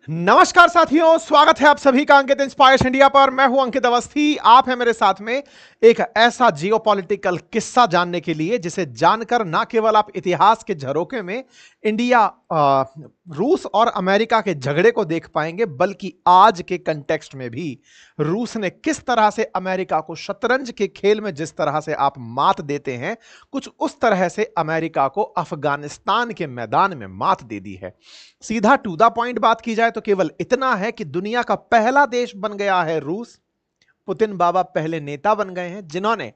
नमस्कार साथियों, स्वागत है आप सभी का अंकित इंस्पायर्स इंडिया पर। मैं हूं अंकित अवस्थी। आप हैं मेरे साथ में एक ऐसा जियोपॉलिटिकल किस्सा जानने के लिए जिसे जानकर ना केवल आप इतिहास के झरोखे में इंडिया रूस और अमेरिका के झगड़े को देख पाएंगे, बल्कि आज के कंटेक्स्ट में भी रूस ने किस तरह से अमेरिका को शतरंज के खेल में जिस तरह से आप मात देते हैं, कुछ उस तरह से अमेरिका को अफगानिस्तान के मैदान में मात दे दी है। सीधा टू द पॉइंट बात की जाए तो केवल इतना है कि दुनिया का पहला देश बन गया है रूस। पुतिन बाबा पहले नेता बन गए हैं जिन्होंने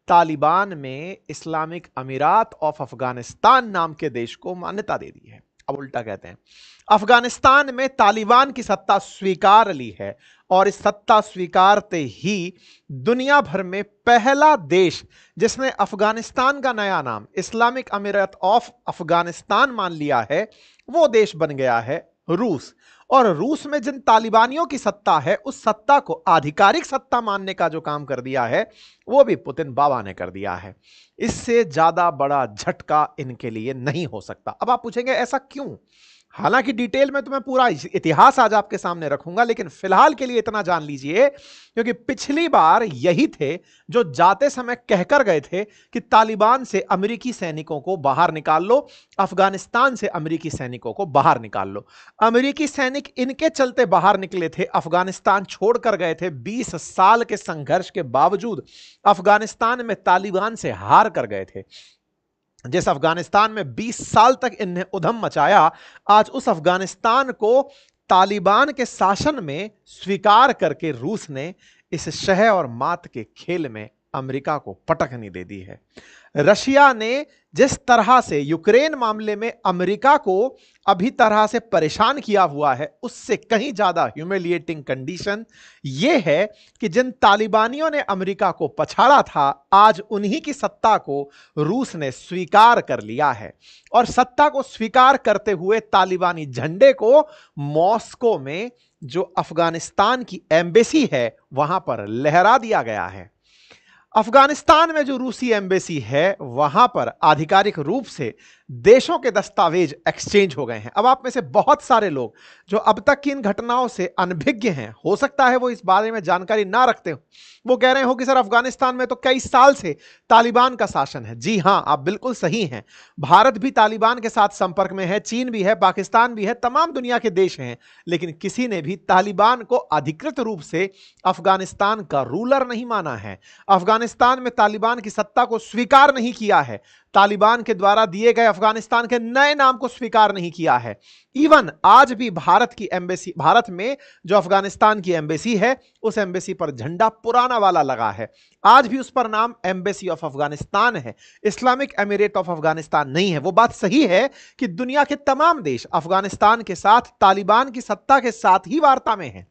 तालिबान में इस्लामिक अमीरात ऑफ अफगानिस्तान नाम के देश को मान्यता दे दी है। अब उल्टा कहते हैं, अफगानिस्तान में तालिबान की सत्ता स्वीकार ली है और इस सत्ता स्वीकारते ही दुनिया भर में पहला देश जिसने अफगानिस्तान का नया नाम इस्लामिक अमीरात ऑफ अफगानिस्तान मान लिया है, वो देश बन गया है रूस। और रूस में जिन तालिबानियों की सत्ता है, उस सत्ता को आधिकारिक सत्ता मानने का जो काम कर दिया है, वो भी पुतिन बाबा ने कर दिया है। इससे ज्यादा बड़ा झटका इनके लिए नहीं हो सकता। अब आप पूछेंगे ऐसा क्यों? हालांकि डिटेल में तो मैं पूरा इतिहास आज आपके सामने रखूंगा, लेकिन फिलहाल के लिए इतना जान लीजिए, क्योंकि पिछली बार यही थे जो जाते समय कहकर गए थे कि तालिबान से अमेरिकी सैनिकों को बाहर निकाल लो, अफगानिस्तान से अमेरिकी सैनिकों को बाहर निकाल लो। अमेरिकी सैनिक इनके चलते बाहर निकले थे, अफगानिस्तान छोड़कर गए थे। 20 साल के संघर्ष के बावजूद अफगानिस्तान में तालिबान से हार कर गए थे। जिस अफगानिस्तान में 20 साल तक इन्हें उधम मचाया, आज उस अफगानिस्तान को तालिबान के शासन में स्वीकार करके रूस ने इस शह और मात के खेल में अमेरिका को पटकनी दे दी है। रशिया ने जिस तरह से यूक्रेन मामले में अमेरिका को अभी तरह से परेशान किया हुआ है, उससे कहीं ज्यादा ह्यूमिलिएटिंग कंडीशन यह है कि जिन तालिबानियों ने अमेरिका को पछाड़ा था, आज उन्हीं की सत्ता को रूस ने स्वीकार कर लिया है। और सत्ता को स्वीकार करते हुए तालिबानी झंडे को मॉस्को में जो अफगानिस्तान की एम्बेसी है, वहां पर लहरा दिया गया है। अफगानिस्तान में जो रूसी एम्बेसी है, वहां पर आधिकारिक रूप से देशों के दस्तावेज एक्सचेंज हो गए हैं। अब आप में से बहुत सारे लोग जो अब तक की इन घटनाओं से अनभिज्ञ हैं, हो सकता है वो इस बारे में जानकारी ना रखते हो, वो कह रहे हो कि सर अफगानिस्तान में तो कई साल से तालिबान का शासन है। जी हां, आप बिल्कुल सही हैं। भारत भी तालिबान के साथ संपर्क में है, चीन भी है, पाकिस्तान भी है, तमाम दुनिया के देश हैं, लेकिन किसी ने भी तालिबान को अधिकृत रूप से अफगानिस्तान का रूलर नहीं माना है। अफगानिस्तान में तालिबान की सत्ता को स्वीकार नहीं किया है, तालिबान के द्वारा दिए गए अफगानिस्तान के नए नाम को स्वीकार नहीं किया है। इवन आज भी भारत की एम्बेसी, भारत में जो अफगानिस्तान की एम्बेसी है, उस एम्बेसी पर झंडा पुराना वाला लगा है। आज भी उस पर नाम एम्बेसी ऑफ अफगानिस्तान है, इस्लामिक एमिरेट ऑफ अफगानिस्तान नहीं है। वो बात सही है कि दुनिया के तमाम देश अफगानिस्तान के साथ तालिबान की सत्ता के साथ ही वार्ता में हैं।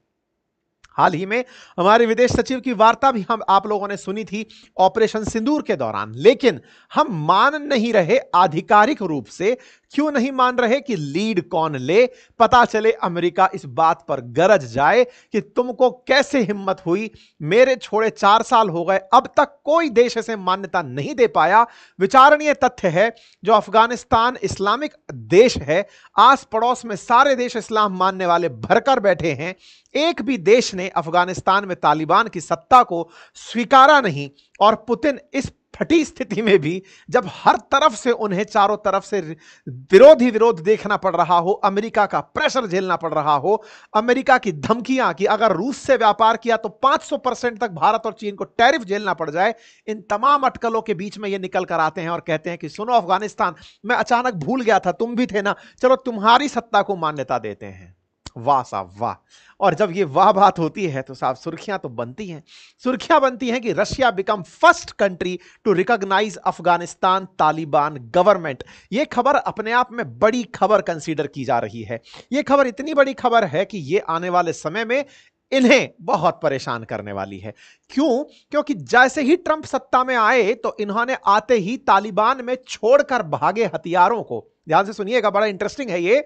हाल ही में हमारे विदेश सचिव की वार्ता भी हम आप लोगों ने सुनी थी ऑपरेशन सिंदूर के दौरान, लेकिन हम मान नहीं रहे आधिकारिक रूप से। क्यों नहीं मान रहे कि लीड कौन ले, पता चले अमेरिका इस बात पर गरज जाए कि तुमको कैसे हिम्मत हुई, मेरे छोड़े 4 साल हो गए, अब तक कोई देश ऐसे मान्यता नहीं दे पाया। विचारणीय तथ्य है, जो अफगानिस्तान इस्लामिक देश है, आस पड़ोस में सारे देश इस्लाम मानने वाले भरकर बैठे हैं, एक भी देश ने अफगानिस्तान में तालिबान की सत्ता को स्वीकारा नहीं। और पुतिन इस फटी स्थिति में भी, जब हर तरफ से उन्हें चारों तरफ से विरोध ही विरोध देखना पड़ रहा हो, अमेरिका का प्रेशर झेलना पड़ रहा हो, अमेरिका की धमकियां कि अगर रूस से व्यापार किया तो 500% तक भारत और चीन को टैरिफ झेलना पड़ जाए, इन तमाम अटकलों के बीच में ये निकल कर आते हैं और कहते हैं कि सुनो अफगानिस्तान, मैं अचानक भूल गया था, तुम भी थे ना, चलो तुम्हारी सत्ता को मान्यता देते हैं। वाह साहब वाह। और जब ये वाह बात होती है तो साहब सुर्खियां तो बनती हैं। सुर्खियां बनती हैं कि Russia become first country to recognise Afghanistan Taliban government. यह खबर अपने आप में बड़ी खबर कंसीडर की जा रही है। यह खबर इतनी बड़ी खबर है कि यह आने वाले समय में इन्हें बहुत परेशान करने वाली है। क्यों? क्योंकि जैसे ही ट्रंप सत्ता में आए तो इन्होंने आते ही तालिबान में छोड़कर भागे हथियारों को, ध्यान से सुनिएगा, बड़ा इंटरेस्टिंग है ये,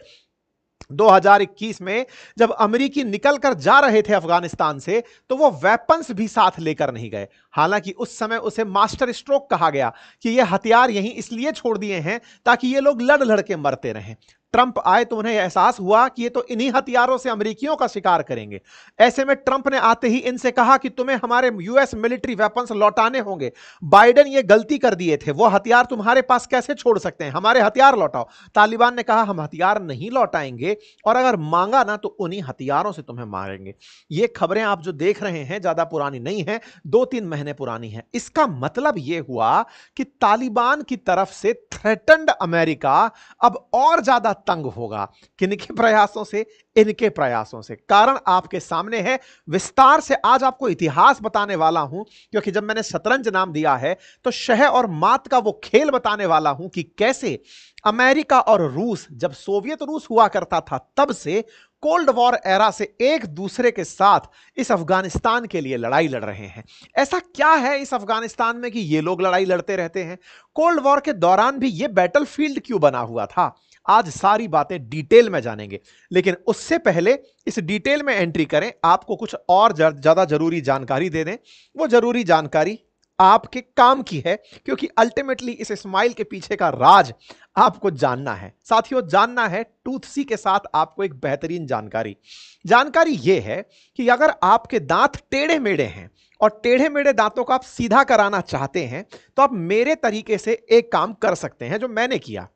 2021 में जब अमेरिकी निकलकर जा रहे थे अफगानिस्तान से, तो वो वेपन्स भी साथ लेकर नहीं गए। हालांकि उस समय उसे मास्टर स्ट्रोक कहा गया कि ये हथियार यहीं इसलिए छोड़ दिए हैं ताकि ये लोग लड़ लड़ के मरते रहें। ट्रंप आए तो उन्हें एहसास हुआ कि ये तो इन्हीं हथियारों से अमेरिकियों का शिकार करेंगे। ऐसे में ट्रंप ने आते ही इनसे कहा कि तुम्हें हमारे यूएस मिलिट्री वेपन्स लौटाने होंगे। बाइडेन ये गलती कर दिए थे, वो हथियार तुम्हारे पास कैसे छोड़ सकते हैं, हमारे हथियार लौटाओ। तालिबान ने कहा हम हथियार नहीं लौटाएंगे और अगर मांगा ना तो उन्हीं हथियारों से तुम्हें मारेंगे। ये खबरें आप जो देख रहे हैं ज्यादा पुरानी नहीं है, 2-3 महीने पुरानी है। इसका मतलब यह हुआ कि तालिबान की तरफ से थ्रेटन्ड अमेरिका अब और ज्यादा तंग होगा। किनके प्रयासों से? इनके प्रयासों से। कारण आपके सामने है, विस्तार से आज आपको इतिहास बताने वाला हूं, क्योंकि जब मैंने शतरंज नाम दिया है तो शह और मात का वो खेल बताने वाला हूं कि कैसे अमेरिका और रूस, जब सोवियत रूस हुआ करता था तब से कोल्ड वॉर एरा से एक दूसरे के साथ इस अफगानिस्तान के लिए लड़ाई लड़ रहे हैं। ऐसा क्या है इस अफगानिस्तान में कि ये लोग लड़ाई लड़ते रहते हैं? कोल्ड वॉर के दौरान भी ये बैटलफील्ड क्यों बना हुआ था? आज सारी बातें डिटेल में जानेंगे, लेकिन उससे पहले इस डिटेल में एंट्री करें, आपको कुछ और ज्यादा जरूरी जानकारी दे दें। वो जरूरी जानकारी आपके काम की है, क्योंकि अल्टीमेटली इस स्माइल के पीछे का राज आपको जानना है। साथियों, जानना है टूथसी के साथ आपको एक बेहतरीन जानकारी यह है कि अगर आपके दांत टेढ़े मेढ़े हैं और टेढ़े मेढ़े दांतों को आप सीधा कराना चाहते हैं तो आप मेरे तरीके से एक काम कर सकते हैं जो मैंने किया।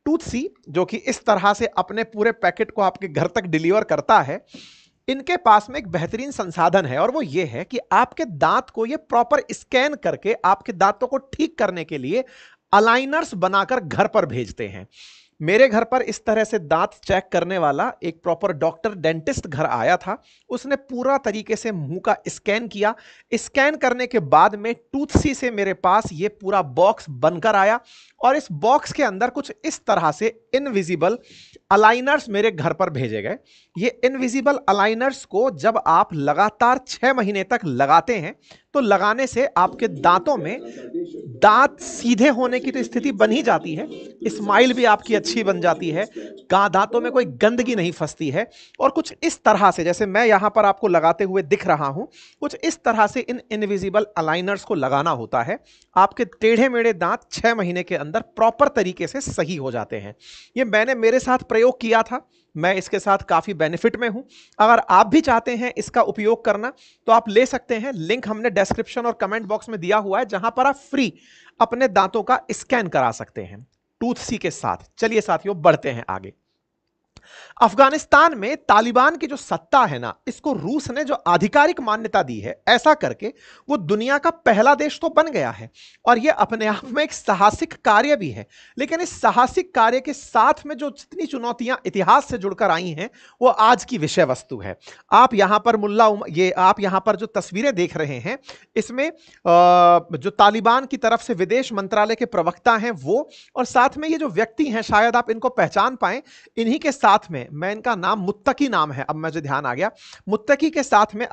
टूथसी, जो कि इस तरह से अपने पूरे पैकेट को आपके घर तक डिलीवर करता है, इनके पास में एक बेहतरीन संसाधन है और वो ये है कि आपके दांत को ये प्रॉपर स्कैन करके आपके दांतों को ठीक करने के लिए अलाइनर्स बनाकर घर पर भेजते हैं। मेरे घर पर इस तरह से दांत चेक करने वाला एक प्रॉपर डॉक्टर डेंटिस्ट घर आया था। उसने पूरा तरीके से मुंह का स्कैन किया। स्कैन करने के बाद में टूथसी से मेरे पास ये पूरा बॉक्स बनकर आया और इस बॉक्स के अंदर कुछ इस तरह से इनविजिबल अलाइनर्स मेरे घर पर भेजे गए। ये इनविजिबल अलाइनर्स को जब आप लगातार 6 महीने तक लगाते हैं तो लगाने से आपके दांतों में दांत सीधे होने की तो स्थिति बन ही जाती है, स्माइल भी आपकी अच्छी बन जाती है, दांतों में कोई गंदगी नहीं फंसती है। और कुछ इस तरह से, जैसे मैं यहां पर आपको लगाते हुए दिख रहा हूं, कुछ इस तरह से इन इनविजिबल अलाइनर्स को लगाना होता है। आपके टेढ़े मेढ़े दांत 6 महीने के अंदर प्रॉपर तरीके से सही हो जाते हैं। ये मैंने मेरे साथ प्रयोग किया था, मैं इसके साथ काफी बेनिफिट में हूं। अगर आप भी चाहते हैं इसका उपयोग करना तो आप ले सकते हैं। लिंक हमने डिस्क्रिप्शन और कमेंट बॉक्स में दिया हुआ है, जहां पर आप फ्री अपने दांतों का स्कैन करा सकते हैं टूथसी के साथ। चलिए साथियों, बढ़ते हैं आगे। अफगानिस्तान में तालिबान की जो सत्ता है ना, इसको रूस ने जो आधिकारिक मान्यता दी है, ऐसा करके वो दुनिया का पहला देश तो बन गया है और ये अपने आप में एक साहसिक कार्य भी है। लेकिन इस साहसिक कार्य के साथ में जो जितनी चुनौतियां इतिहास से जुड़कर आई हैं वो आज की विषय वस्तु है। आप यहां पर आप यहां पर जो तस्वीरें देख रहे हैं, इसमें जो तालिबान की तरफ से विदेश मंत्रालय के प्रवक्ता हैं वो, और साथ में ये जो व्यक्ति हैं, शायद आप इनको पहचान पाएं, इन्हीं के साथ में, मैं इनका नाम मुत्तकी नाम है, अब मुझे ध्यान आ गया, मुत्तकी के साथ में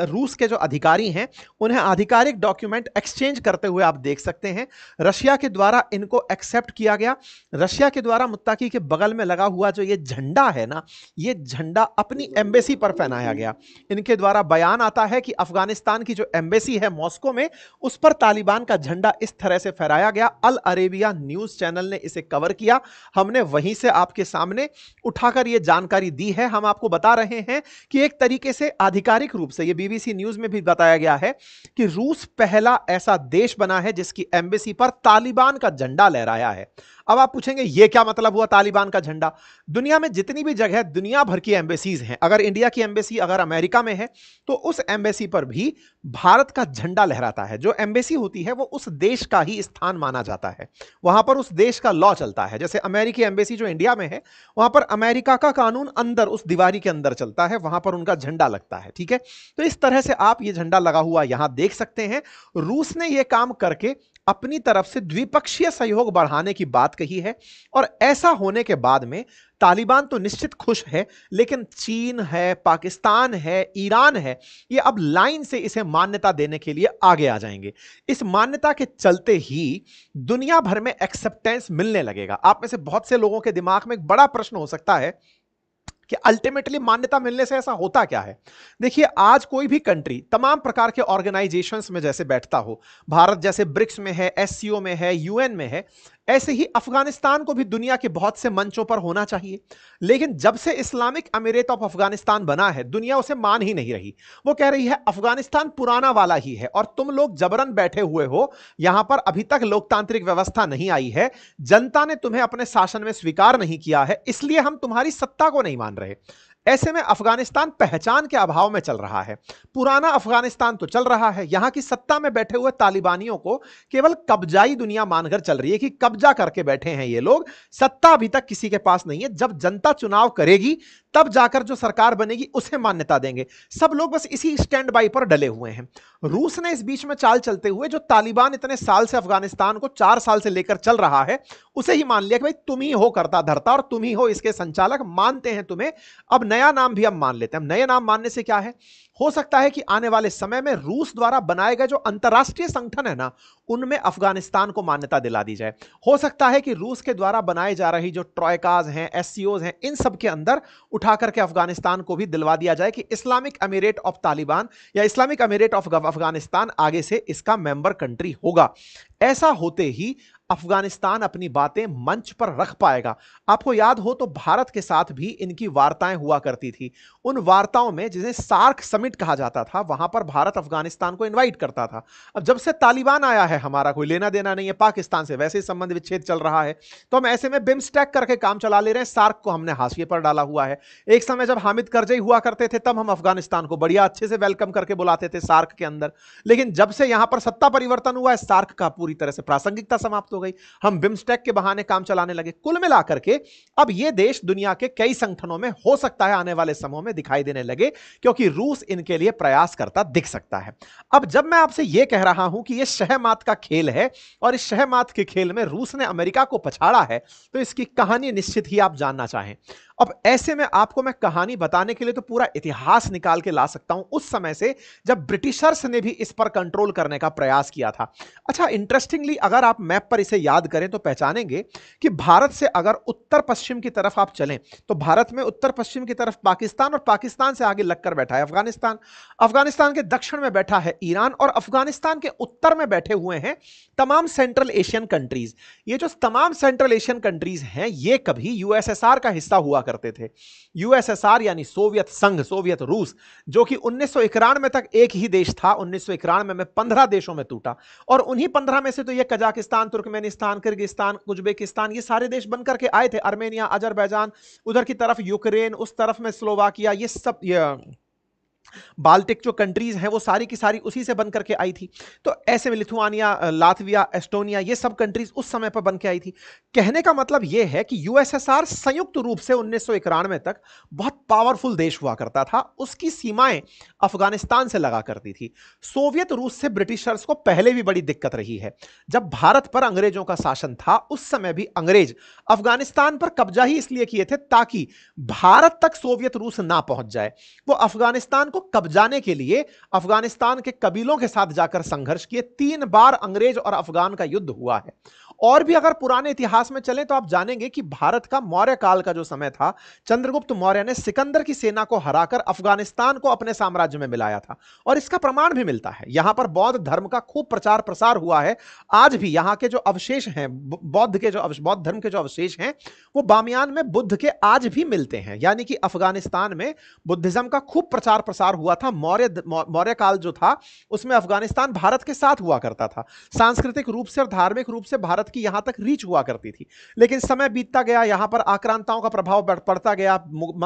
रूस के जो अधिकारी हैं उन्हें आधिकारिक डॉक्यूमेंट एक्सचेंज करते हुए आप देख सकते हैं। रशिया के द्वारा इनको एक्सेप्ट किया गया। रशिया के द्वारा मुत्तकी के बगल में लगा हुआ जो ये झंडा है ना, ये झंडा अपनी एम्बेसी पर पहनाया गया। इनके द्वारा बयान आता है कि अफगानिस्तान की जो एम्बेसी है मॉस्को में, उस पर तालिबान का झंडा इस तरह से फहराया गया। अल अरेबिया न्यूज चैनल ने इसे कवर किया, हमने वहीं से आपके सामने उठाकर यह जानकारी दी है। हम आपको बता रहे हैं कि एक तरीके से आधिकारिक रूप से, यह बीबीसी न्यूज में भी बताया गया है कि रूस पहला ऐसा देश बना है जिसकी एम्बेसी पर तालिबान का झंडा लहराया है। अब आप पूछेंगे यह क्या मतलब हुआ तालिबान का झंडा? दुनिया में जितनी भी जगह दुनिया भर की एम्बेसीज हैं, अगर इंडिया की एम्बेसी अगर अमेरिका में है तो उस एम्बेसी पर भी भारत का झंडा लहराता है। जो एम्बेसी होती है वो उस देश का ही स्थान माना जाता है, वहां पर उस देश का लॉ चलता है। जैसे अमेरिकी एम्बेसी जो इंडिया में है, वहां पर अमेरिका का कानून अंदर उस दीवारी के अंदर चलता है, वहां पर उनका झंडा लगता है। ठीक है, तो इस तरह से आप ये झंडा लगा हुआ यहां देख सकते हैं। रूस ने यह काम करके अपनी तरफ से द्विपक्षीय सहयोग बढ़ाने की बात कही है, और ऐसा होने के बाद में तालिबान तो निश्चित खुश है, लेकिन चीन है, पाकिस्तान है, ईरान है, ये अब लाइन से इसे मान्यता देने के लिए आगे आ जाएंगे। इस मान्यता के चलते ही दुनिया भर में एक्सेप्टेंस मिलने लगेगा। आप में से बहुत से लोगों के दिमाग में एक बड़ा प्रश्न हो सकता है कि अल्टीमेटली मान्यता मिलने से ऐसा होता क्या है। देखिए, आज कोई भी कंट्री तमाम प्रकार के ऑर्गेनाइजेशंस में जैसे बैठता हो, भारत जैसे ब्रिक्स में है, एससीओ में है, यूएन में है, ऐसे ही अफगानिस्तान को भी दुनिया के बहुत से मंचों पर होना चाहिए। लेकिन जब से इस्लामिक अमीरेत ऑफ अफगानिस्तान बना है, दुनिया उसे मान ही नहीं रही। वो कह रही है अफगानिस्तान पुराना वाला ही है और तुम लोग जबरन बैठे हुए हो, यहां पर अभी तक लोकतांत्रिक व्यवस्था नहीं आई है, जनता ने तुम्हें अपने शासन में स्वीकार नहीं किया है, इसलिए हम तुम्हारी सत्ता को नहीं मान रहे। ऐसे में अफगानिस्तान पहचान के अभाव में चल रहा है। पुराना अफगानिस्तान तो चल रहा है, यहां की सत्ता में बैठे हुए तालिबानियों को केवल कब्जाई दुनिया मानकर चल रही है कि कब्जा करके बैठे हैं ये लोग, सत्ता अभी तक किसी के पास नहीं है। जब जनता चुनाव करेगी तब जाकर जो सरकार बनेगी उसे मान्यता देंगे। सब लोग बस इसी स्टैंड बाई पर डले हुए हैं। रूस ने इस बीच में चाल चलते हुए जो तालिबान इतने साल से अफगानिस्तान को 4 साल से लेकर चल रहा है, उसे ही मान लिया कि भाई तुम ही हो करता धरता और तुम ही हो इसके संचालक, मानते हैं तुम्हें, अब नया नाम भी हम मान लेते हैं। नए नाम मानने से क्या है, हो सकता है कि आने वाले समय में रूस द्वारा बनाए गए जो अंतरराष्ट्रीय संगठन है ना, उनमें अफगानिस्तान को मान्यता दिला दी जाए। हो सकता है कि रूस के द्वारा बनाए जा रही जो ट्रॉयकाज हैं, एससीओज हैं, इन सब के अंदर उठा करके अफगानिस्तान को भी दिलवा दिया जाए कि इस्लामिक अमीरेट ऑफ तालिबान या इस्लामिक अमीरेट ऑफ अफगानिस्तान आगे से इसका मेंबर कंट्री होगा। ऐसा होते ही अफगानिस्तान अपनी बातें मंच पर रख पाएगा। आपको याद हो तो भारत के साथ भी इनकी वार्ताएं हुआ करती थी। उन वार्ताओं में, जिन्हें सार्क समिट कहा जाता था, वहां पर भारत अफगानिस्तान को इनवाइट करता था। अब जब से तालिबान आया है, हमारा कोई लेना देना नहीं है पाकिस्तान से, वैसे ही संबंध विच्छेद चल रहा है, तो हम ऐसे में बिम्स्टेक करके काम चला ले रहे हैं। सार्क को हमने हाशिए पर डाला हुआ है। एक समय जब हामिद करजई हुआ करते थे, तब हम अफगानिस्तान को बढ़िया अच्छे से वेलकम करके बुलाते थे सार्क के अंदर। लेकिन जब से यहां पर सत्ता परिवर्तन हुआ है, सार्क का पूरी तरह से प्रासंगिकता समाप्त हो गई। हम बिम्स्टेक के बहाने काम चलाने लगे। कुल मिलाकर के अब ये देश दुनिया के कई संगठनों में हो सकता है आने वाले समय में दिखाई देने लगे, क्योंकि रूस इनके लिए प्रयास करता दिख सकता है। अब जब मैं आपसे यह कह रहा हूं कि यह शहमात का खेल है और इस शहमात के खेल में रूस ने अमेरिका को पछाड़ा है, तो इसकी कहानी निश्चित ही आप जानना चाहें। अब ऐसे में आपको मैं कहानी बताने के लिए तो पूरा इतिहास निकाल के ला सकता हूं, उस समय से जब ब्रिटिशर्स ने भी इस पर कंट्रोल करने का प्रयास किया था। अच्छा, इंटरेस्टिंगली अगर आप मैप पर इसे याद करें तो पहचानेंगे कि भारत से अगर उत्तर पश्चिम की तरफ आप चलें, तो भारत में उत्तर पश्चिम की तरफ पाकिस्तान और पाकिस्तान से आगे लगकर बैठा है अफगानिस्तान। अफगानिस्तान के दक्षिण में बैठा है ईरान और अफगानिस्तान के उत्तर में बैठे हुए हैं तमाम सेंट्रल एशियन कंट्रीज। ये जो तमाम सेंट्रल एशियन कंट्रीज हैं, ये कभी यूएसएसआर का हिस्सा हुआ करते थे। यूएसएसआर यानी सोवियत संघ, सोवियत रूस, जो कि 1991 तक एक ही देश था। 1991 में 15 देशों में टूटा और उन्हीं 15 में से तो ये कजाकिस्तान, तुर्कमेनिस्तान, किर्गिस्तान, उज्बेकिस्तान, ये सारे देश बनकर के आए थे। अर्मेनिया, अजरबैजान, उधर की तरफ यूक्रेन, उस तरफ में स्लोवाकिया, ये सब बाल्टिक जो कंट्रीज हैं वो सारी की सारी उसी से बनकर के आई थी। तो ऐसे में लिथुआनिया, लातविया, एस्टोनिया, ये सब कंट्रीज उस समय पर बन के आई थी। कहने का मतलब यह है कि यूएसएसआर संयुक्त रूप से 1991 तक बहुत पावरफुल देश हुआ करता था। उसकी सीमाएं अफगानिस्तान से लगा करती थी। सोवियत रूस से ब्रिटिशर्स को पहले भी बड़ी दिक्कत रही है। जब भारत पर अंग्रेजों का शासन था, उस समय भी अंग्रेज अफगानिस्तान पर कब्जा ही इसलिए किए थे ताकि भारत तक सोवियत रूस ना पहुंच जाए। वो अफगानिस्तान को कब्जाने के लिए अफगानिस्तान के कबीलों के साथ जाकर संघर्ष किए। 3 बार अंग्रेज और अफगान का युद्ध हुआ है। और भी अगर पुराने इतिहास में चलें तो आप जानेंगे कि भारत का मौर्य काल का जो समय था, चंद्रगुप्त मौर्य ने सिकंदर की सेना को हराकर अफगानिस्तान को अपने साम्राज्य में मिलाया था। और इसका प्रमाण भी मिलता है। यहां पर बौद्ध धर्म का खूब प्रचार प्रसार हुआ है। आज भी यहां के जो अवशेष हैं, बौद्ध धर्म के जो अवशेष हैं, वो बामियान में बुद्ध के आज भी मिलते हैं। यानी कि अफगानिस्तान में बुद्धिज्म का खूब प्रचार प्रसार हुआ था। मौर्य काल जो था उसमें अफगानिस्तान भारत के साथ हुआ करता था। सांस्कृतिक रूप से और धार्मिक रूप से भारत की यहां तक रीच हुआ करती थी। लेकिन समय बीतता गया, यहां पर आक्रांताओं का प्रभाव पड़ता गया।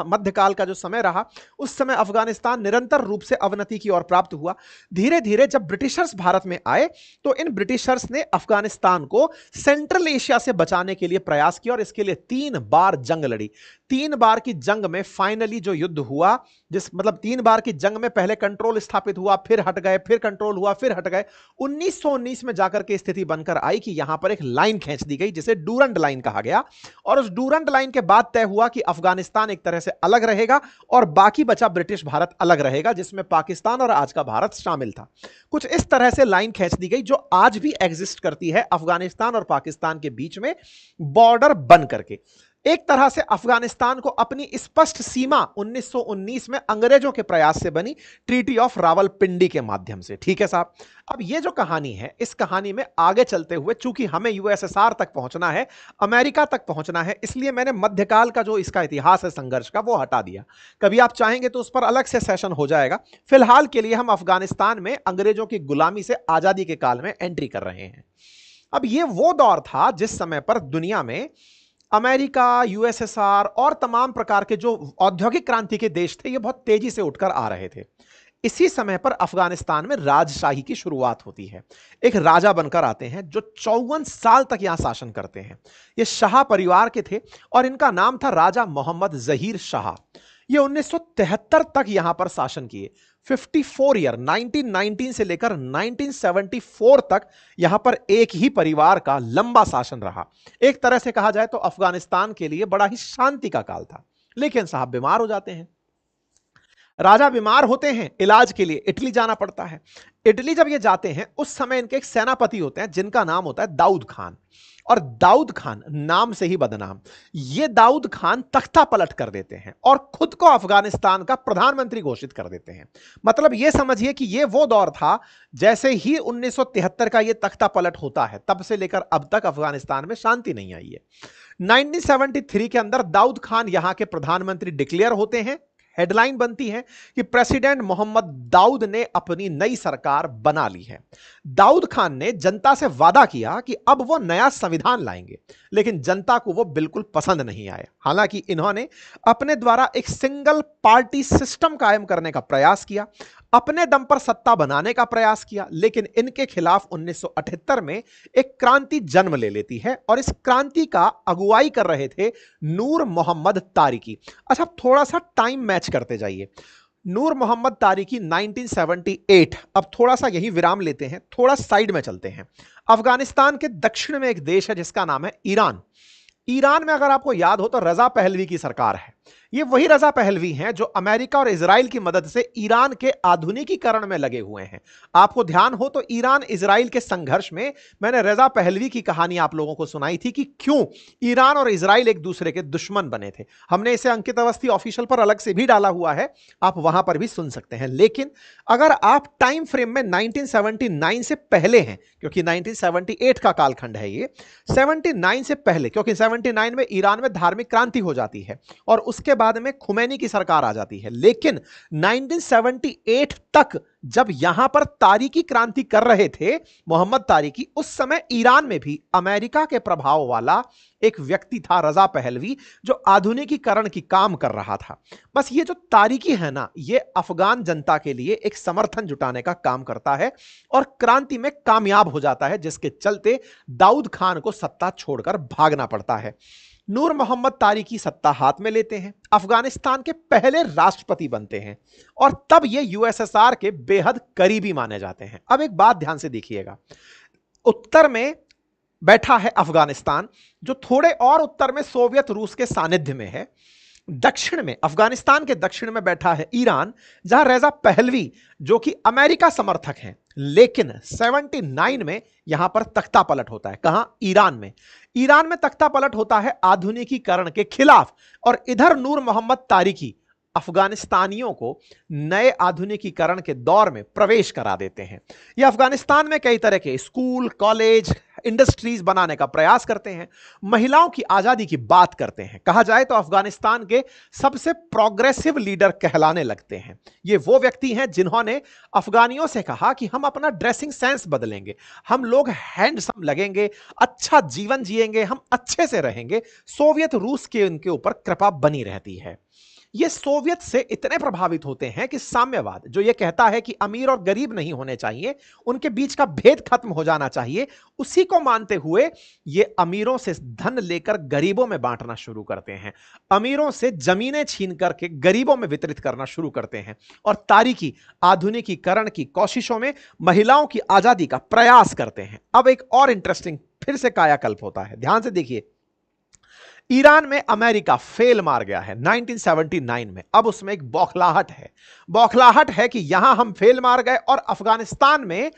मध्यकाल का जो समय रहा, उस समय अफगानिस्तान निरंतर रूप से अवनति की ओर प्राप्त हुआ। धीरे धीरे जब ब्रिटिशर्स भारत में आए तो इन ब्रिटिशर्स ने अफगानिस्तान को सेंट्रल एशिया से बचाने के लिए प्रयास किया और इसके लिए 3 बार जंग लड़ी। 3 बार की जंग में फाइनली जो युद्ध हुआ, 3 बार की जंग में पहले कंट्रोल स्थापित हुआ, फिर हट गए, फिर कंट्रोल हुआ, फिर हट गए। 1919 में जाकर के स्थिति बनकर आई कि यहां पर एक लाइन खींच दी गई जिसे डूरंड लाइन कहा गया। और उस डूरंड लाइन के बाद तय हुआ कि अफगानिस्तान एक तरह से अलग रहेगा और बाकी बचा ब्रिटिश भारत अलग रहेगा, जिसमें पाकिस्तान और आज का भारत शामिल था। कुछ इस तरह से लाइन खींच दी गई जो आज भी एग्जिस्ट करती है अफगानिस्तान और पाकिस्तान के बीच में बॉर्डर बन करके। एक तरह से अफगानिस्तान को अपनी स्पष्ट सीमा 1919 में अंग्रेजों के प्रयास से बनी ट्रीटी ऑफ रावलपिंडी के माध्यम से। ठीक है साहब, अब ये जो कहानी है, इस कहानी में आगे चलते हुए चूंकि हमें यूएसएसआर तक पहुंचना है, अमेरिका तक पहुंचना है, इसलिए मैंने मध्यकाल का जो इसका इतिहास है संघर्ष का वो हटा दिया। कभी आप चाहेंगे तो उस पर अलग से सेशन हो जाएगा। फिलहाल के लिए हम अफगानिस्तान में अंग्रेजों की गुलामी से आजादी के काल में एंट्री कर रहे हैं। अब ये वो दौर था जिस समय पर दुनिया में अमेरिका, यूएसएसआर और तमाम प्रकार के जो औद्योगिक क्रांति के देश थे, ये बहुत तेजी से उठकर आ रहे थे। इसी समय पर अफगानिस्तान में राजशाही की शुरुआत होती है। एक राजा बनकर आते हैं जो 54 साल तक यहां शासन करते हैं। ये शाह परिवार के थे और इनका नाम था राजा मोहम्मद जहीर शाह। ये 1973 तक यहां पर शासन किए। 54 ईयर, 1919 से लेकर 1974 तक यहां पर एक ही परिवार का लंबा शासन रहा। एक तरह से कहा जाए तो अफगानिस्तान के लिए बड़ा ही शांति का काल था। लेकिन साहब बीमार हो जाते हैं। राजा बीमार होते हैं, इलाज के लिए इटली जाना पड़ता है। इटली जब ये जाते हैं उस समय इनके एक सेनापति होते हैं जिनका नाम होता है दाऊद खान। और दाऊद खान नाम से ही बदनाम, ये दाऊद खान तख्ता पलट कर देते हैं और खुद को अफगानिस्तान का प्रधानमंत्री घोषित कर देते हैं। मतलब ये समझिए कि ये वो दौर था, जैसे ही 1973 का ये तख्ता पलट होता है तब से लेकर अब तक अफगानिस्तान में शांति नहीं आई है। 1973 के अंदर दाऊद खान यहां के प्रधानमंत्री डिक्लेयर होते हैं। हेडलाइन बनती है कि प्रेसिडेंट मोहम्मद दाऊद ने अपनी नई सरकार बना ली है। दाऊद खान ने जनता से वादा किया कि अब वो नया संविधान लाएंगे, लेकिन जनता को वो बिल्कुल पसंद नहीं आया। हालांकि इन्होंने अपने द्वारा एक सिंगल पार्टी सिस्टम कायम करने का प्रयास किया, अपने दम पर सत्ता बनाने का प्रयास किया, लेकिन इनके खिलाफ 1978 में एक क्रांति जन्म ले लेती है और इस क्रांति का अगुवाई कर रहे थे नूर मोहम्मद तारिकी। अच्छा, थोड़ा सा टाइम मैच करते जाइए। नूर मोहम्मद तारिकी 1978। अब थोड़ा सा यही विराम लेते हैं, थोड़ा साइड में चलते हैं। अफगानिस्तान के दक्षिण में एक देश है जिसका नाम है ईरान। ईरान में अगर आपको याद हो तो रजा पहलवी की सरकार है। ये वही रजा पहलवी हैं जो अमेरिका और इजराइल की मदद से ईरान के आधुनिकीकरण में लगे हुए हैं। आपको ध्यान हो तो ईरान इजराइल के संघर्ष में मैंने रजा पहलवी की कहानी आप लोगों को सुनाई थी कि क्यों ईरान और इजराइल एक दूसरे के दुश्मन बने थे। हमने इसे अंकित अवस्थी ऑफिशियल पर अलग से भी डाला हुआ है, आप वहां पर भी सुन सकते हैं। लेकिन अगर आप टाइम फ्रेम में 1979 से पहले हैं, क्योंकि 1978 का कालखंड है ये, 79 से पहले, क्योंकि 79 में ईरान में धार्मिक क्रांति हो जाती है और उसके बाद में खुमैनी की सरकार आ जाती है। लेकिन 1978 तक जब यहां पर तारिकी क्रांति कर रहे थे मोहम्मद तारिकी, उस समय ईरान में भी अमेरिका के प्रभाव वाला एक व्यक्ति था रजा पहलवी, जो आधुनिकीकरण की काम कर रहा था। बस ये जो तारिकी है ना, ये अफगान जनता के लिए एक समर्थन जुटाने का काम करता है और क्रांति में कामयाब हो जाता है, जिसके चलते दाऊद खान को सत्ता छोड़कर भागना पड़ता है। नूर मोहम्मद तारिकी सत्ता हाथ में लेते हैं, अफगानिस्तान के पहले राष्ट्रपति बनते हैं और तब ये यूएसएसआर के बेहद करीबी माने जाते हैं। अब एक बात ध्यान से देखिएगा, उत्तर में बैठा है अफगानिस्तान, जो थोड़े और उत्तर में सोवियत रूस के सानिध्य में है। दक्षिण में, अफगानिस्तान के दक्षिण में बैठा है ईरान, जहां रजा पहलवी जो कि अमेरिका समर्थक हैं। लेकिन 79 में यहां पर तख्ता पलट होता है। कहां? ईरान में। ईरान में तख्ता पलट होता है आधुनिकीकरण के खिलाफ और इधर नूर मोहम्मद तारिकी अफगानिस्तानियों को नए आधुनिकीकरण के दौर में प्रवेश करा देते हैं। ये अफगानिस्तान में कई तरह के स्कूल, कॉलेज, इंडस्ट्रीज बनाने का प्रयास करते हैं, महिलाओं की आजादी की बात करते हैं। कहा जाए तो अफगानिस्तान के सबसे प्रोग्रेसिव लीडर कहलाने लगते हैं। ये वो व्यक्ति हैं जिन्होंने अफगानियों से कहा कि हम अपना ड्रेसिंग सेंस बदलेंगे, हम लोग हैंडसम लगेंगे, अच्छा जीवन जिएंगे, हम अच्छे से रहेंगे। सोवियत रूस के उनके ऊपर कृपा बनी रहती है। ये सोवियत से इतने प्रभावित होते हैं कि साम्यवाद जो ये कहता है कि अमीर और गरीब नहीं होने चाहिए, उनके बीच का भेद खत्म हो जाना चाहिए, उसी को मानते हुए ये अमीरों से धन लेकर गरीबों में बांटना शुरू करते हैं, अमीरों से जमीनें छीन करके गरीबों में वितरित करना शुरू करते हैं और तारिकी आधुनिकीकरण की कोशिशों में महिलाओं की आजादी का प्रयास करते हैं। अब एक और इंटरेस्टिंग फिर से कायाकल्प होता है, ध्यान से देखिए। ईरान में अमेरिका फेल मार गया है 1979 में। अब उसमें एक बौखलाहट है कि यहां हम फेल मार गए और अफगानिस्तान में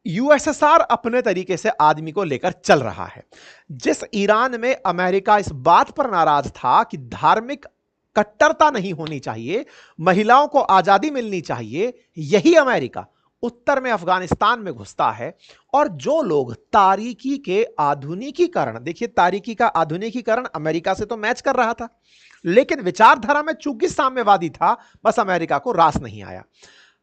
यूएसएसआर अपने तरीके से आदमी को लेकर चल रहा है। जिस ईरान में अमेरिका इस बात पर नाराज था कि धार्मिक कट्टरता नहीं होनी चाहिए, महिलाओं को आजादी मिलनी चाहिए, यही अमेरिका उत्तर में अफगानिस्तान में घुसता है। और जो लोग तारीकी के आधुनिकीकरण, देखिए तारीकी का आधुनिकीकरण अमेरिका से तो मैच कर रहा था, लेकिन विचारधारा में चूंकि साम्यवादी था, बस अमेरिका को रास नहीं आया।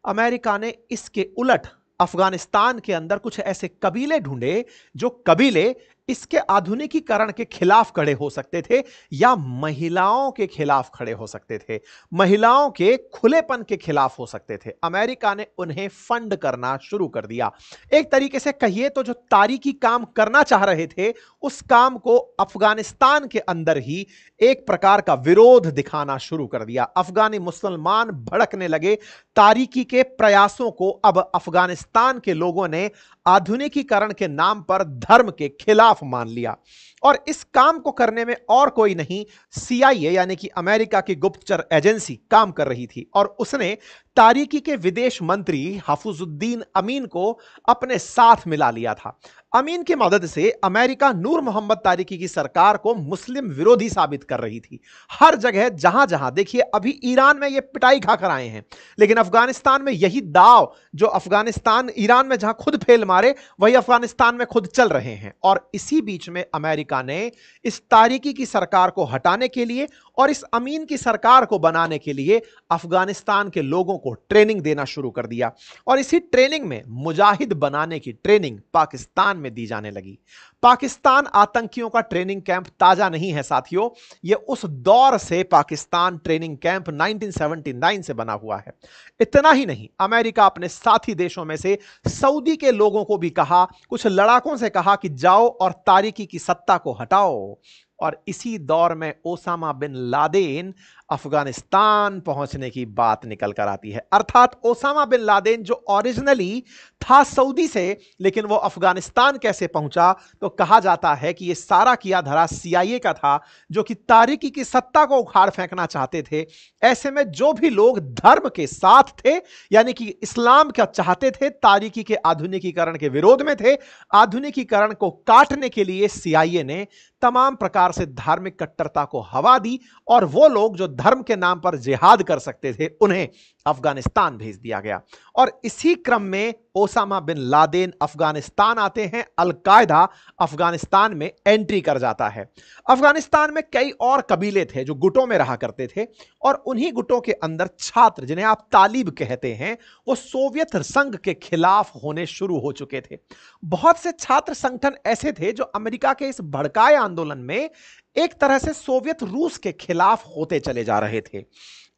अमेरिका ने इसके उलट अफगानिस्तान के अंदर कुछ ऐसे कबीले ढूंढे जो कबीले इसके आधुनिकीकरण के खिलाफ खड़े हो सकते थे या महिलाओं के खिलाफ खड़े हो सकते थे, महिलाओं के खुलेपन के खिलाफ हो सकते थे। अमेरिका ने उन्हें फंड करना शुरू कर दिया। एक तरीके से कहिए तो जो तारीकी काम करना चाह रहे थे, उस काम को अफगानिस्तान के अंदर ही एक प्रकार का विरोध दिखाना शुरू कर दिया। अफगानी मुसलमान भड़कने लगे। तारीकी के प्रयासों को अब अफगानिस्तान के लोगों ने आधुनिकीकरण के नाम पर धर्म के खिलाफ मान लिया। और इस काम को करने में और कोई नहीं, सीआईए यानी कि अमेरिका की गुप्तचर एजेंसी काम कर रही थी। और उसने तारीकी के विदेश मंत्री हफीजुद्दीन अमीन को अपने साथ मिला लिया था। अमीन की मदद से अमेरिका नूर मोहम्मद तारिकी की सरकार को मुस्लिम विरोधी साबित कर रही थी। हर जगह जहां जहां देखिए, अभी ईरान में ये पिटाई खाकर आए हैं, लेकिन अफगानिस्तान में यही दाव जो अफगानिस्तान ईरान में जहां खुद फेल मारे, वही अफगानिस्तान में खुद चल रहे हैं। और इसी बीच में अमेरिका ने इस तारिकी की सरकार को हटाने के लिए और इस अमीन की सरकार को बनाने के लिए अफगानिस्तान के लोगों को ट्रेनिंग देना शुरू कर दिया। और इसी ट्रेनिंग में मुजाहिद बनाने की ट्रेनिंग पाकिस्तान में दी जाने लगी। पाकिस्तान आतंकियों का ट्रेनिंग कैंप ताजा नहीं है साथियों, यह उस दौर से पाकिस्तान ट्रेनिंग कैंप 1979 से बना हुआ है। इतना ही नहीं, अमेरिका अपने साथी देशों में से सऊदी के लोगों को भी कहा, कुछ लड़ाकों से कहा कि जाओ और तारिकी की सत्ता को हटाओ। और इसी दौर में ओसामा बिन लादेन अफगानिस्तान पहुंचने की बात निकल कर आती है। अर्थात ओसामा बिन लादेन जो ओरिजिनली था सऊदी से, लेकिन वो अफगानिस्तान कैसे पहुंचा, तो कहा जाता है कि ये सारा किया धरा सीआईए का था, जो कि तारिकी की सत्ता को उखाड़ फेंकना चाहते थे। ऐसे में जो भी लोग धर्म के साथ थे, यानी कि इस्लाम का चाहते थे, तारिकी के आधुनिकीकरण के विरोध में थे, आधुनिकीकरण को काटने के लिए सीआईए ने तमाम प्रकार से धार्मिक कट्टरता को हवा दी। और वो लोग जो धर्म के नाम पर जिहाद कर सकते थे, उन्हें अफगानिस्तान भेज दिया गया। और इसी क्रम में ओसामा बिन लादेन अफगानिस्तान आते हैं, अल-कायदा अफगानिस्तान में एंट्री कर जाता है। अफगानिस्तान में कई और कबीले थे जो गुटों में रहा करते थे, और उन्हीं गुटों के अंदर छात्र, जिन्हें आप तालिब कहते हैं, वो सोवियत संघ के खिलाफ होने शुरू हो चुके थे। बहुत से छात्र संगठन ऐसे थे जो अमेरिका के इस भड़काए आंदोलन में एक तरह से सोवियत रूस के खिलाफ होते चले जा रहे थे।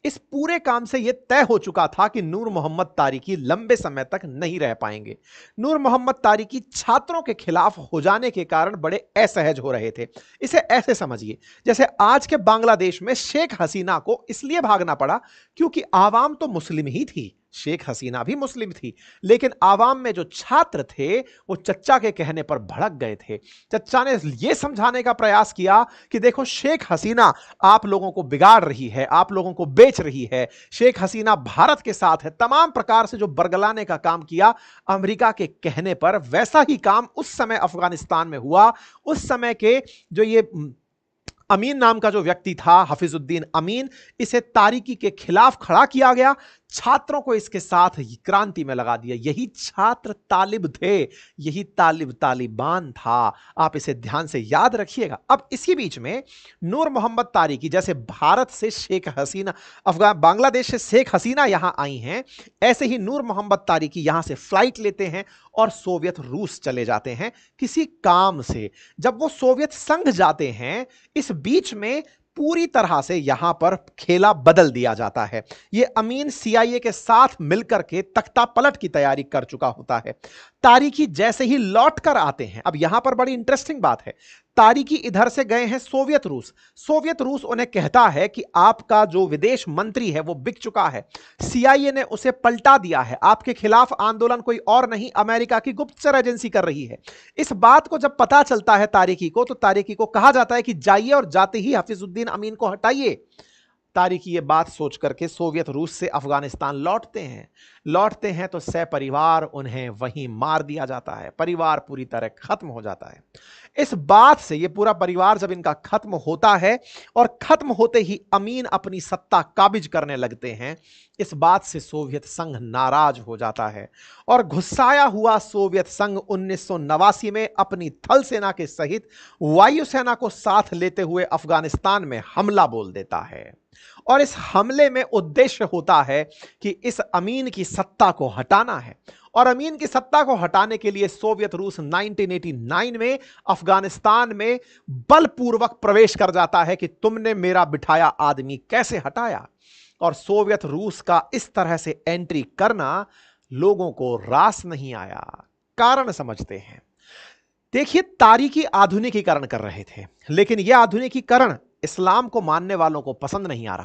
इस पूरे काम से यह तय हो चुका था कि नूर मोहम्मद तारिकी लंबे समय तक नहीं रह पाएंगे। नूर मोहम्मद तारिकी छात्रों के खिलाफ हो जाने के कारण बड़े असहज हो रहे थे। इसे ऐसे समझिए जैसे आज के बांग्लादेश में शेख हसीना को इसलिए भागना पड़ा क्योंकि आवाम तो मुस्लिम ही थी, शेख हसीना भी मुस्लिम थी, लेकिन आवाम में जो छात्र थे वो चच्चा के कहने पर भड़क गए थे। चच्चा ने यह समझाने का प्रयास किया कि देखो, शेख हसीना आप लोगों को बिगाड़ रही है, आप लोगों को बेच रही है, शेख हसीना भारत के साथ है। तमाम प्रकार से जो बरगलाने का काम किया अमेरिका के कहने पर, वैसा ही काम उस समय अफगानिस्तान में हुआ। उस समय के जो ये अमीन नाम का जो व्यक्ति था, हफीजुद्दीन अमीन, इसे तारिकी के खिलाफ खड़ा किया गया। छात्रों को इसके साथ क्रांति में लगा दिया। यही छात्र तालिब थे, यही तालिब तालिबान था। आप इसे ध्यान से याद रखिएगा। अब इसी बीच में नूर मोहम्मद तारिकी, जैसे भारत से शेख हसीना, बांग्लादेश से शेख हसीना यहां आई हैं, ऐसे ही नूर मोहम्मद तारिकी यहां से फ्लाइट लेते हैं और सोवियत रूस चले जाते हैं किसी काम से। जब वो सोवियत संघ जाते हैं, इस बीच में पूरी तरह से यहां पर खेला बदल दिया जाता है। यह अमीन सीआईए के साथ मिलकर के तख्ता पलट की तैयारी कर चुका होता है। तारिकी जैसे ही लौट कर आते हैं, अब यहां पर बड़ी इंटरेस्टिंग बात है, तारिकी इधर से गए हैं सोवियत रूस। सोवियत रूस उन्हें कहता है कि आपका जो विदेश मंत्री है वो बिक चुका है, सीआईए ने उसे पलटा दिया है, आपके खिलाफ आंदोलन कोई और नहीं अमेरिका की गुप्तचर एजेंसी कर रही है। इस बात को जब पता चलता है तारिकी को, तो तारिकी को कहा जाता है कि जाइए और जाते ही हफीजुद्दीन अमीन को हटाइए। तारिकी ये बात सोच करके सोवियत रूस से अफगानिस्तान लौटते हैं तो सपरिवार उन्हें वहीं मार दिया जाता है। परिवार पूरी तरह खत्म हो जाता है। इस बात से ये पूरा परिवार जब इनका खत्म होता है और खत्म होते ही अमीन अपनी सत्ता काबिज करने लगते हैं, इस बात से सोवियत संघ नाराज हो जाता है और गुस्साया हुआ सोवियत संघ 1989 में अपनी थल सेना के सहित वायुसेना को साथ लेते हुए अफगानिस्तान में हमला बोल देता है। और इस हमले में उद्देश्य होता है कि इस अमीन की सत्ता को हटाना है। और अमीन की सत्ता को हटाने के लिए सोवियत रूस 1989 में अफगानिस्तान में बलपूर्वक प्रवेश कर जाता है कि तुमने मेरा बिठाया आदमी कैसे हटाया। और सोवियत रूस का इस तरह से एंट्री करना लोगों को रास नहीं आया। कारण समझते हैं। देखिए, तारिकी आधुनिकीकरण कर रहे थे, लेकिन यह आधुनिकीकरण इस्लाम को मानने वालों को पसंद नहीं आ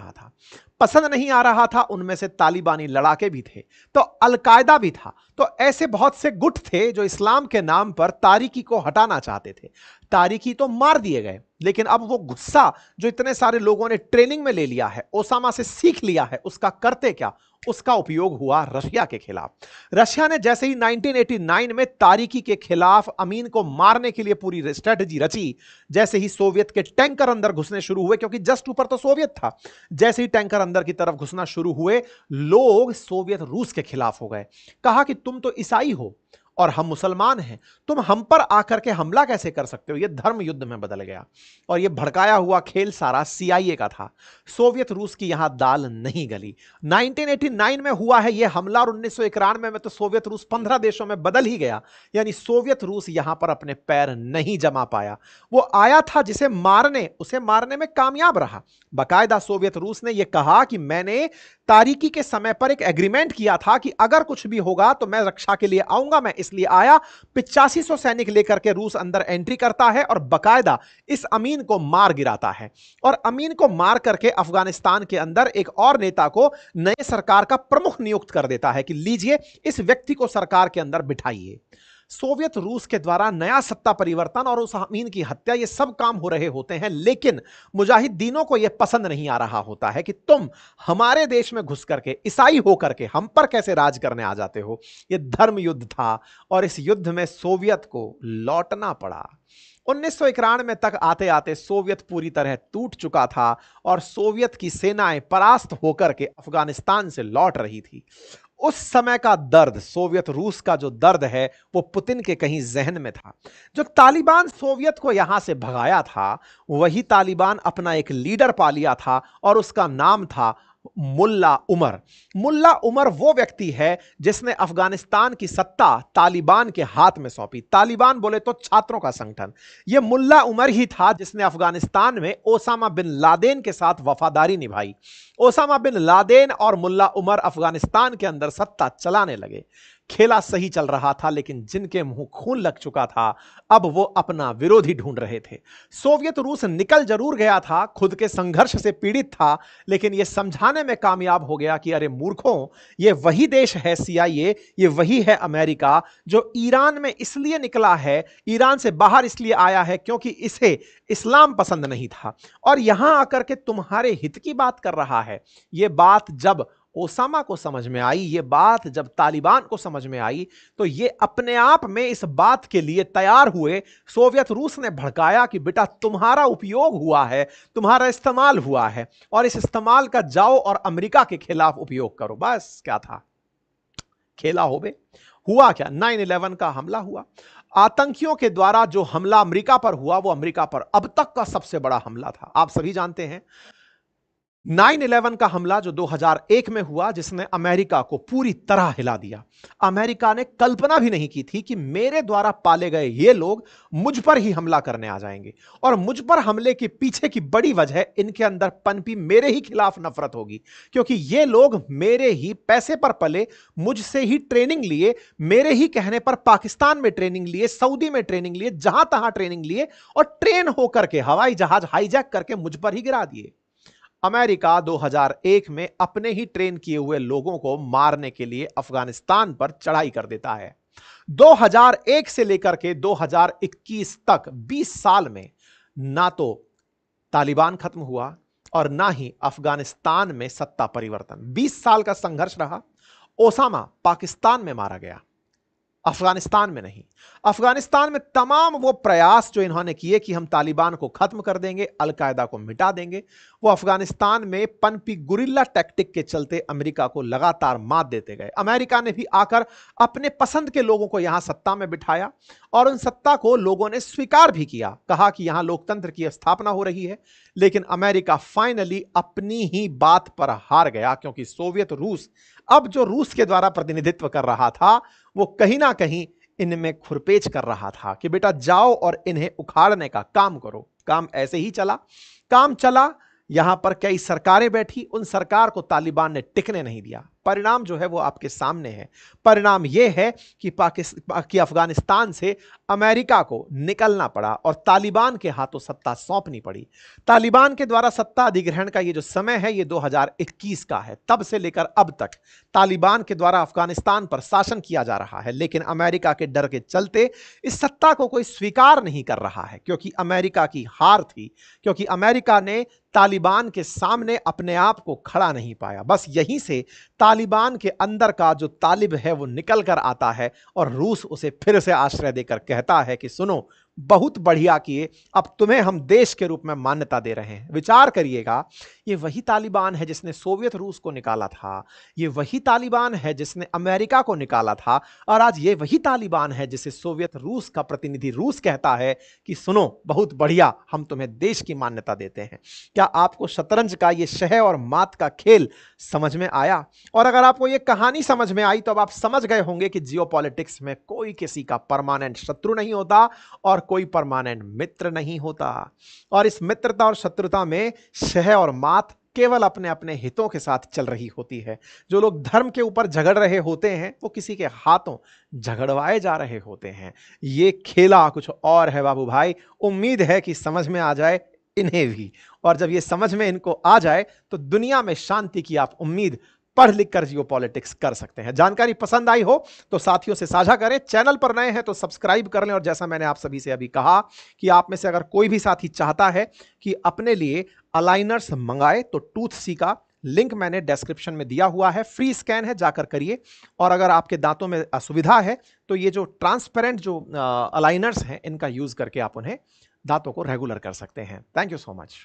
रहा था। उनमें से तालिबानी लड़ाके भी थे, तो अलकायदा भी था। तो ऐसे बहुत से गुट थे जो इस्लाम के नाम पर तारिकी को हटाना चाहते थे। तारिकी तो मार दिए गए, लेकिन अब वो गुस्सा जो इतने सारे लोगों ने ट्रेनिंग में ले लिया है, ओसामा से सीख लिया है, उसका करते क्या? उसका उपयोग हुआ रशिया के खिलाफ। रशिया ने जैसे ही 1989 में तारिकी के खिलाफ अमीन को मारने के लिए पूरी स्ट्रेटजी रची, जैसे ही सोवियत के टैंकर अंदर घुसने शुरू हुए, क्योंकि जस्ट ऊपर तो सोवियत था, जैसे ही टैंकर अंदर की तरफ घुसना शुरू हुए, लोग सोवियत रूस के खिलाफ हो गए। कहा कि तुम तो ईसाई हो और हम मुसलमान हैं, तुम हम पर आकर के हमला कैसे कर सकते हो? यह धर्म युद्ध में बदल गया और यह भड़काया हुआ खेल सारा CIA का था। सोवियत रूस की यहां दाल नहीं गली। 1989 में हुआ है यह हमला और 1991 में तो सोवियत रूस 15 देशों में बदल ही गया। यानी सोवियत रूस यहां पर अपने पैर नहीं जमा पाया। वो आया था जिसे मारने, उसे मारने में कामयाब रहा। बाकायदा सोवियत रूस ने यह कहा कि मैंने तारिकी के समय पर एक एग्रीमेंट किया था कि अगर कुछ भी होगा तो मैं रक्षा के लिए आऊंगा, मैं इसलिए आया। 8500 सैनिक लेकर के रूस अंदर एंट्री करता है और बाकायदा इस अमीन को मार गिराता है। और अमीन को मार करके अफगानिस्तान के अंदर एक और नेता को नए सरकार का प्रमुख नियुक्त कर देता है कि लीजिए इस व्यक्ति को सरकार के अंदर बिठाइए। सोवियत रूस के द्वारा नया सत्ता परिवर्तन और उस अमीन की हत्या, ये सब काम हो रहे होते हैं, लेकिन मुजाहिदीनों को यह पसंद नहीं आ रहा होता है कि तुम हमारे देश में घुस करके ईसाई होकर के हम पर कैसे राज करने आ जाते हो। यह धर्म युद्ध था और इस युद्ध में सोवियत को लौटना पड़ा। 1991 तक आते आते सोवियत पूरी तरह टूट चुका था और सोवियत की सेनाएं परास्त होकर के अफगानिस्तान से लौट रही थी। उस समय का दर्द, सोवियत रूस का जो दर्द है, वो पुतिन के कहीं जहन में था। जो तालिबान सोवियत को यहां से भगाया था, वही तालिबान अपना एक लीडर पा लिया था और उसका नाम था मुल्ला उमर। मुल्ला उमर वो व्यक्ति है जिसने अफगानिस्तान की सत्ता तालिबान के हाथ में सौंपी। तालिबान बोले तो छात्रों का संगठन। यह मुल्ला उमर ही था जिसने अफगानिस्तान में ओसामा बिन लादेन के साथ वफादारी निभाई। ओसामा बिन लादेन और मुल्ला उमर अफगानिस्तान के अंदर सत्ता चलाने लगे। खेला सही चल रहा था, लेकिन जिनके मुंह खून लग चुका था, अब वो अपना विरोधी ढूंढ रहे थे। सोवियत रूस निकल जरूर गया था, खुद के संघर्ष से पीड़ित था, लेकिन यह समझाने में कामयाब हो गया कि अरे मूर्खों, ये वही देश है CIA, ये वही है अमेरिका जो ईरान में इसलिए निकला है, ईरान से बाहर इसलिए आया है क्योंकि इसे इस्लाम पसंद नहीं था और यहां आकर के तुम्हारे हित की बात कर रहा है। यह बात जब ओसामा को समझ में आई, ये बात जब तालिबान को समझ में आई, तो ये अपने आप में इस बात के लिए तैयार हुए। सोवियत रूस ने भड़काया कि बेटा तुम्हारा उपयोग हुआ है, तुम्हारा इस्तेमाल हुआ है और इस इस्तेमाल का जाओ और अमेरिका के खिलाफ उपयोग करो। बस क्या था, खेला हो बे। हुआ क्या? 9/11 का हमला हुआ। आतंकियों के द्वारा जो हमला अमेरिका पर हुआ, वो अमेरिका पर अब तक का सबसे बड़ा हमला था। आप सभी जानते हैं 9/11 का हमला जो 2001 में हुआ, जिसने अमेरिका को पूरी तरह हिला दिया। अमेरिका ने कल्पना भी नहीं की थी कि मेरे द्वारा पाले गए ये लोग मुझ पर ही हमला करने आ जाएंगे और मुझ पर हमले के पीछे की बड़ी वजह, इनके अंदर पनपी मेरे ही खिलाफ नफरत होगी, क्योंकि ये लोग मेरे ही पैसे पर पले, मुझसे ही ट्रेनिंग लिए, मेरे ही कहने पर पाकिस्तान में ट्रेनिंग लिए, सऊदी में ट्रेनिंग लिए, जहां तहां ट्रेनिंग लिए और ट्रेन होकर के हवाई जहाज हाईजैक करके मुझ पर ही गिरा दिए। अमेरिका 2001 में अपने ही ट्रेन किए हुए लोगों को मारने के लिए अफगानिस्तान पर चढ़ाई कर देता है। 2001 से लेकर के 2021 तक 20 साल में ना तो तालिबान खत्म हुआ, और ना ही अफगानिस्तान में सत्ता परिवर्तन। 20 साल का संघर्ष रहा। ओसामा पाकिस्तान में मारा गया, अफगानिस्तान में नहीं। अफगानिस्तान में तमाम वो प्रयास जो इन्होंने किए कि हम तालिबान को खत्म कर देंगे, अलकायदा को मिटा देंगे, वो अफगानिस्तान में पनपी गुरिल्ला टैक्टिक के चलते अमेरिका को लगातार मात देते गए। अमेरिका ने भी आकर अपने पसंद के लोगों को यहां सत्ता में बिठाया और उन सत्ता को लोगों ने स्वीकार भी किया, कहा कि यहां लोकतंत्र की स्थापना हो रही है। लेकिन अमेरिका फाइनली अपनी ही बात पर हार गया, क्योंकि सोवियत रूस अब जो रूस के द्वारा प्रतिनिधित्व कर रहा था वो कहीं ना कहीं इनमें खुरपेच कर रहा था कि बेटा जाओ और इन्हें उखाड़ने का काम करो। काम ऐसे ही चला, काम चला। यहां पर कई सरकारें बैठी, उन सरकार को तालिबान ने टिकने नहीं दिया। परिणाम जो है वो आपके सामने है। परिणाम यह है कि अफगानिस्तान से अमेरिका को निकलना पड़ा और तालिबान के हाथों सत्ता सौंपनी पड़ी। तालिबान के द्वारा सत्ता अधिग्रहण का ये जो समय है ये 2021 का है। तब से लेकर अब तक तालिबान के द्वारा अफगानिस्तान पर शासन किया जा रहा है, लेकिन अमेरिका के डर के चलते इस सत्ता को कोई स्वीकार नहीं कर रहा है, क्योंकि अमेरिका की हार थी, क्योंकि अमेरिका ने तालिबान के सामने अपने आप को खड़ा नहीं पाया। बस यहीं से तालिबान के अंदर का जो तालिब है वो निकल कर आता है और रूस उसे फिर से आश्रय देकर कहता है कि सुनो, बहुत बढ़िया किए, अब तुम्हें हम देश के रूप में मान्यता दे रहे हैं। विचार करिएगा, ये वही तालिबान है जिसने सोवियत रूस को निकाला था, ये वही तालिबान है जिसने अमेरिका को निकाला था, और आज ये वही तालिबान है जिसे सोवियत रूस का प्रतिनिधि रूस कहता है कि सुनो, बहुत बढ़िया, हम तुम्हें देश की मान्यता देते हैं। क्या आपको शतरंज का ये शह और मात का खेल समझ में आया? और अगर आपको ये कहानी समझ में आई तो अब आप समझ गए होंगे कि जियोपॉलिटिक्स में कोई किसी का परमानेंट शत्रु नहीं होता और कोई परमानेंट मित्र नहीं होता। और इस मित्रता और शत्रुता में शह और मात केवल अपने अपने हितों के साथ चल रही होती है। जो लोग धर्म के ऊपर झगड़ रहे होते हैं वो किसी के हाथों झगड़वाए जा रहे होते हैं। ये खेला कुछ और है बाबू भाई। उम्मीद है कि समझ में आ जाए इन्हें भी, और जब ये समझ में इनको आ जाए तो दुनिया में शांति की आप उम्मीद पढ़ लिख कर जियोपॉलिटिक्स कर सकते हैं। जानकारी पसंद आई हो तो साथियों से साझा करें, चैनल पर नए हैं तो सब्सक्राइब कर लें। और जैसा मैंने आप सभी से अभी कहा कि आप में से अगर कोई भी साथी चाहता है कि अपने लिए अलाइनर्स मंगाए तो टूथसी का लिंक मैंने डिस्क्रिप्शन में दिया हुआ है, फ्री स्कैन है, जाकर करिए। और अगर आपके दांतों में असुविधा है तो ये जो ट्रांसपेरेंट जो अलाइनर्स हैं इनका यूज करके आप उन्हें दांतों को रेगुलर कर सकते हैं। Thank you so much.